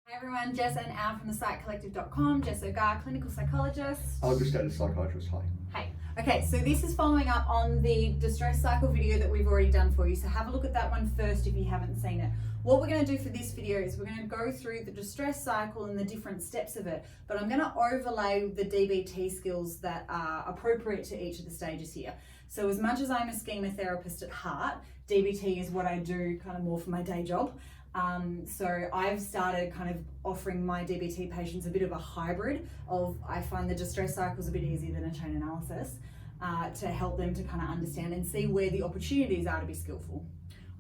Hi everyone, Jess and Al from thepsychcollective.com. Jess Ogar, clinical psychologist. I'll just go to psychiatrist. Hi. Hey. Okay, so this is following up on the distress cycle video that we've already done for you. So have a look at that one first if you haven't seen it. What we're going to do for this video is we're going to go through the distress cycle and the different steps of it, but I'm going to overlay the DBT skills that are appropriate to each of the stages here. So as much as I'm a schema therapist at heart, DBT is what I do kind of more for my day job. So I've started kind of offering my DBT patients a bit of a hybrid of, I find the distress cycles a bit easier than a chain analysis to help them to kind of understand and see where the opportunities are to be skillful.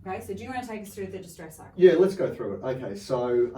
Okay, so do you want to take us through the distress cycle? Yeah, let's go through it. Okay, so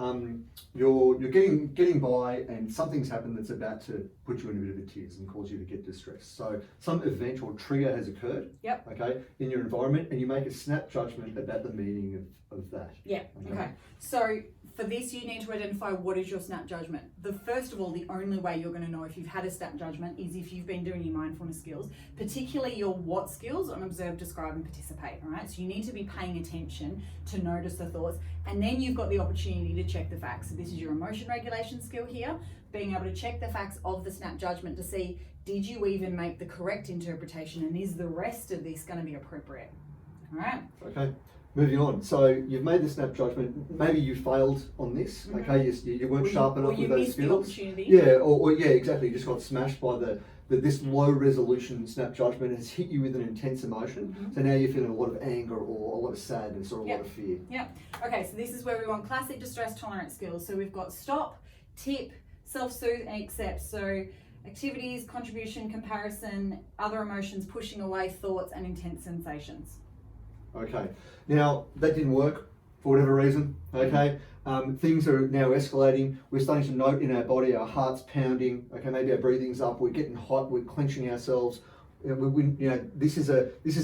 you're getting by and something's happened that's about to put you in a bit of a tears and cause you to get distressed. So some event or trigger has occurred. Yep. Okay, in your environment, and you make a snap judgment about the meaning of that. Yeah. Okay. So for this, you need to identify what is your snap judgment. First of all, the only way you're going to know if you've had a snap judgment is if you've been doing your mindfulness skills, particularly your what skills on observe, describe, and participate. All right. So you need to be paying attention to notice the thoughts, and then you've got the opportunity to check the facts. So this is your emotion regulation skill here, being able to check the facts of the snap judgment to see, did you even make the correct interpretation, and is the rest of this going to be appropriate? All right. Okay. Moving on. So you've made the snap judgment. Maybe you failed on this. Mm-hmm. Okay, you weren't sharp enough with those skills. Yeah, or yeah, exactly. You just got smashed by this low resolution snap judgment has hit you with an intense emotion. Mm-hmm. So now you're feeling a lot of anger or a lot of sadness or a lot of fear. Yeah. Okay, so this is where we want classic distress tolerance skills. So we've got stop, tip, self-soothe, and accept. So activities, contribution, comparison, other emotions, pushing away, thoughts, and intense sensations. Okay, now that didn't work for whatever reason. Okay, things are now escalating. We're starting to note in our body, our heart's pounding. Okay, maybe our breathing's up. We're getting hot. We're clenching ourselves. This is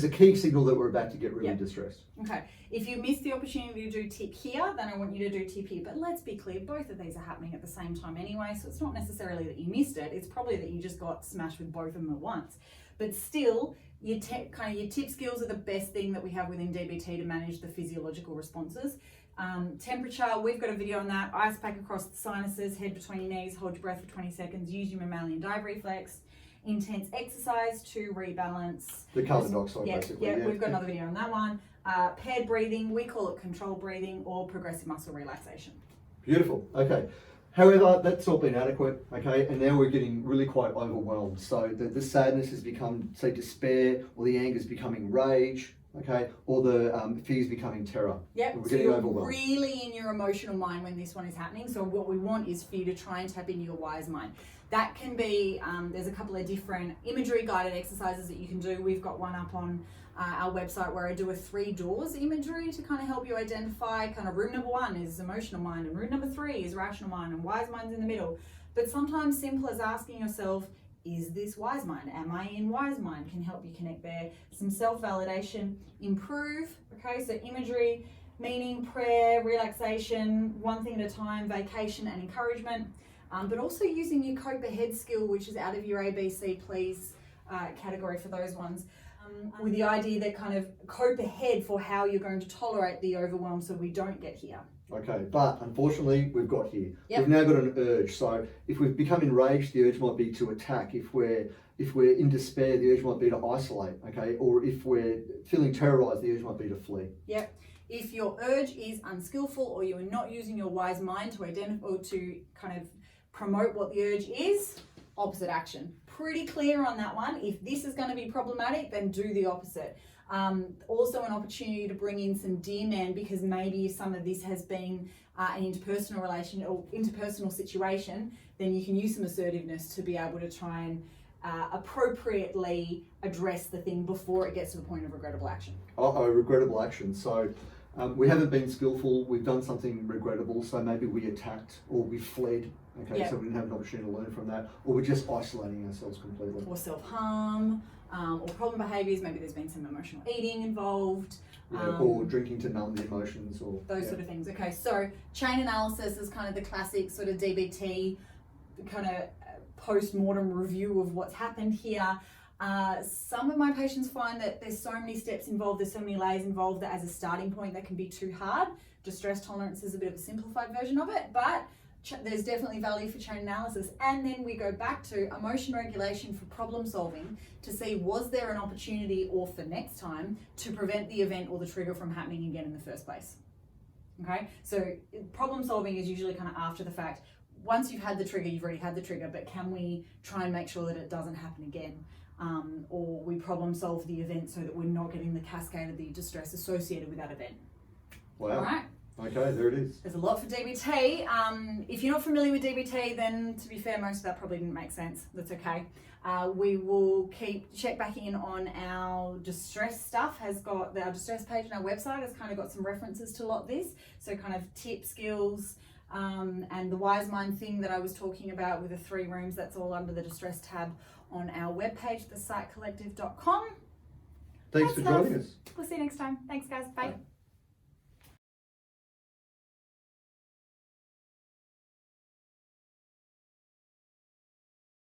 a key signal that we're about to get really distressed. Okay, if you miss the opportunity to do tip here, then I want you to do tip here. But let's be clear, both of these are happening at the same time anyway, so it's not necessarily that you missed it. It's probably that you just got smashed with both of them at once. But still, your tip skills are the best thing that we have within DBT to manage the physiological responses. Temperature, we've got a video on that. Ice pack across the sinuses, head between your knees, hold your breath for 20 seconds, use your mammalian dive reflex. Intense exercise to rebalance. The carbon dioxide, basically. Yeah, we've got another video on that one. Paired breathing, we call it controlled breathing or progressive muscle relaxation. Beautiful. Okay. However, that's all been adequate, okay, and now we're getting really quite overwhelmed. So the sadness has become, say, despair, or the anger is becoming rage, okay, or the fear is becoming terror. Yep, we're so getting you're overwhelmed. Really in your emotional mind when this one is happening. So what we want is for you to try and tap into your wise mind. That can be, there's a couple of different imagery guided exercises that you can do. We've got one up on our website where I do a 3 doors imagery to kind of help you identify kind of room number 1 is emotional mind, and room number 3 is rational mind, and wise mind's in the middle. But sometimes simple as asking yourself, is this wise mind? Am I in wise mind? Can help you connect there. Some self-validation, improve, okay, so imagery, meaning, prayer, relaxation, one thing at a time, vacation and encouragement, but also using your cope ahead skill, which is out of your ABC please category for those ones. With the idea that kind of cope ahead for how you're going to tolerate the overwhelm so we don't get here. Okay, but unfortunately we've got here. Yep. We've now got an urge. So if we've become enraged, the urge might be to attack. If we're in despair, the urge might be to isolate, okay? Or if we're feeling terrorized, the urge might be to flee. Yep. If your urge is unskillful or you are not using your wise mind to identify or to kind of promote what the urge is, opposite action. Pretty clear on that one. If this is going to be problematic, then do the opposite. Also an opportunity to bring in some dear man, because maybe some of this has been an interpersonal relation or interpersonal situation, then you can use some assertiveness to be able to try and appropriately address the thing before it gets to the point of regrettable action. Regrettable action. So we haven't been skillful, we've done something regrettable, so maybe we attacked or we fled, okay, so we didn't have an opportunity to learn from that, or we're just isolating ourselves completely. Or self-harm, or problem behaviours, maybe there's been some emotional eating involved. Or drinking to numb the emotions, or those sort of things. Okay, so chain analysis is kind of the classic sort of DBT kind of post-mortem review of what's happened here. Some of my patients find that there's so many steps involved, there's so many layers involved that as a starting point that can be too hard. Distress tolerance is a bit of a simplified version of it, but there's definitely value for chain analysis. And then we go back to emotion regulation for problem solving to see, was there an opportunity or for next time to prevent the event or the trigger from happening again in the first place. Okay, so problem solving is usually kind of after the fact. Once you've had the trigger, you've already had the trigger, but can we try and make sure that it doesn't happen again? Or we problem solve the event so that we're not getting the cascade of the distress associated with that event. Wow. All right. Okay, there it is. There's a lot for DBT. If you're not familiar with DBT, then to be fair, most of that probably didn't make sense. That's okay. We will check back in on our distress stuff. Our distress page on our website has kind of got some references to a lot of this. So kind of tips, skills, and the Wise Mind thing that I was talking about with the 3 rooms, that's all under the distress tab on our webpage, thesitecollective.com. Thanks for joining us. We'll see you next time. Thanks, guys. Bye.